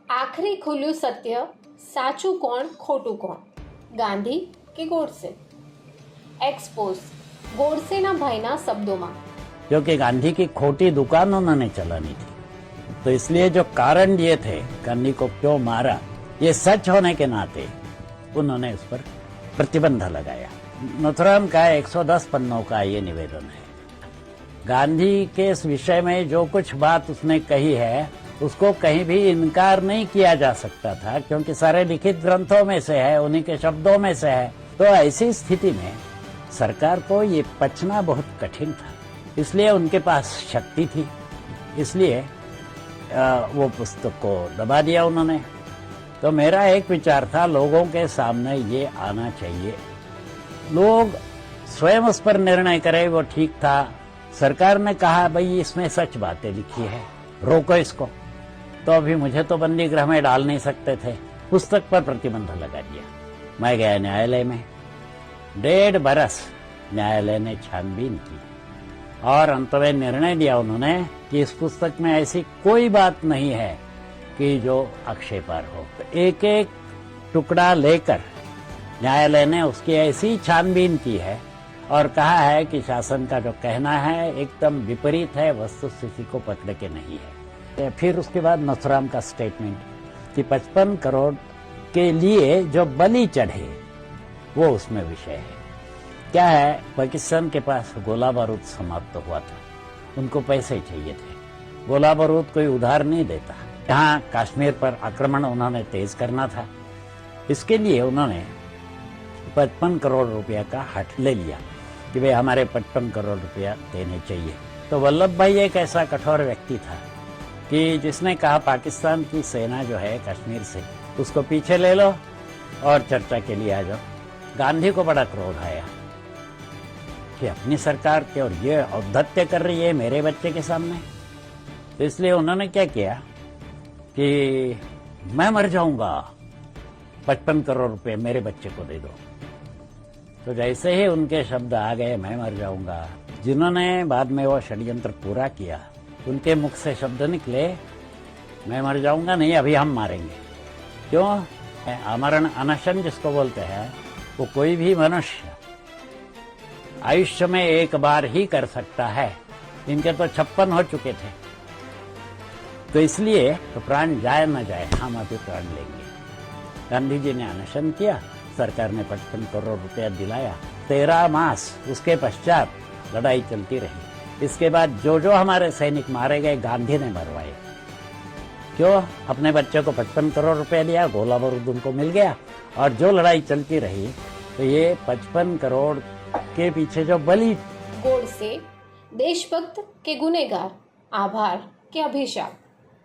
આખરી ખુલ્યું સત્ય, સાચું કોણ ખોટું કોણ, ગાંધી કે ગોડસે? एक्सपोज गोडसेना भाईना शब्दों में। क्योंकि गांधी की खोटी दुकान उन्होंने चलानी थी, तो इसलिए जो कारण ये थे गांधी को क्यों मारा, ये सच होने के नाते उन्होंने उस पर प्रतिबंध लगाया। नथुराम का 110 पन्नों का ये निवेदन है। गांधी के इस विषय में जो कुछ बात उसने कही है उसको कहीं भी इनकार नहीं किया जा सकता था, क्योंकि सारे लिखित ग्रंथों में से है, उन्हीं के शब्दों में से है। तो ऐसी स्थिति में सरकार को ये पचना बहुत कठिन था, इसलिए उनके पास शक्ति थी, इसलिए वो पुस्तक को दबा दिया उन्होंने। तो मेरा एक विचार था, लोगों के सामने ये आना चाहिए, लोग स्वयं उस पर निर्णय करें, वो ठीक था। सरकार ने कहा भाई इसमें सच बातें लिखी है, रोको इसको, तो अभी मुझे तो बंदी गृह में डाल नहीं सकते थे, पुस्तक पर प्रतिबंध लगा दिया। मैं गया न्यायालय में, 1.5 बरस न्यायालय ने छानबीन की और अंत में निर्णय दिया उन्होंने कि इस पुस्तक में ऐसी कोई बात नहीं है कि जो आक्षेपार्ह हो। तो एक एक टुकड़ा लेकर न्यायालय ने उसकी ऐसी छानबीन की है और कहा है कि शासन का जो कहना है एकदम विपरीत है, वस्तुस्थिति को पकड़ के नहीं है। फिर उसके बाद नथुराम का स्टेटमेंट कि 55 करोड़ के लिए जो बलि चढ़े वो उसमें विषय है। क्या है, पाकिस्तान के पास गोला बारूद समाप्त हुआ था, उनको पैसे चाहिए थे, गोला बारूद कोई उधार नहीं देता। यहाँ कश्मीर पर आक्रमण उन्होंने तेज करना था, इसके लिए उन्होंने 55 करोड़ रुपया का हट ले लिया कि भाई हमारे 55 करोड़ रुपया देने चाहिए। तो वल्लभ भाई एक ऐसा कठोर व्यक्ति था कि जिसने कहा पाकिस्तान की सेना जो है कश्मीर से, उसको पीछे ले लो और चर्चा के लिए आ जाओ। गांधी को बड़ा क्रोध आया कि अपनी सरकार की और ये औद्धत्य कर रही है मेरे बच्चे के सामने। तो इसलिए उन्होंने क्या किया कि मैं मर जाऊंगा, 55 करोड़ रुपए मेरे बच्चे को दे दो। तो जैसे ही उनके शब्द आ गए मैं मर जाऊंगा, जिन्होंने बाद में वो षड्यंत्र पूरा किया उनके मुख से शब्द निकले मैं मर जाऊंगा नहीं, अभी हम मारेंगे। क्यों? आमरण अनशन जिसको बोलते हैं, वो कोई भी मनुष्य आयुष्य में एक बार ही कर सकता है, इनके तो 56 हो चुके थे। तो इसलिए तो प्राण जाए न जाए, हम अभी प्राण लेंगे। गांधी जी ने अनशन किया, सरकार ने 55 करोड़ रुपया दिलाया। 13 मास उसके पश्चात लड़ाई चलती रही। इसके बाद जो जो हमारे सैनिक मारे गए गांधी ने मरवाए। क्यों? अपने बच्चे को 55 करोड़ रुपया दिया, गोला बारूद उनको मिल गया, और जो लड़ाई चलती रही तो ये 55 करोड़ के पीछे जो बलि। गोडसे देशभक्त के गुनेगार, आभार के अभिशाप।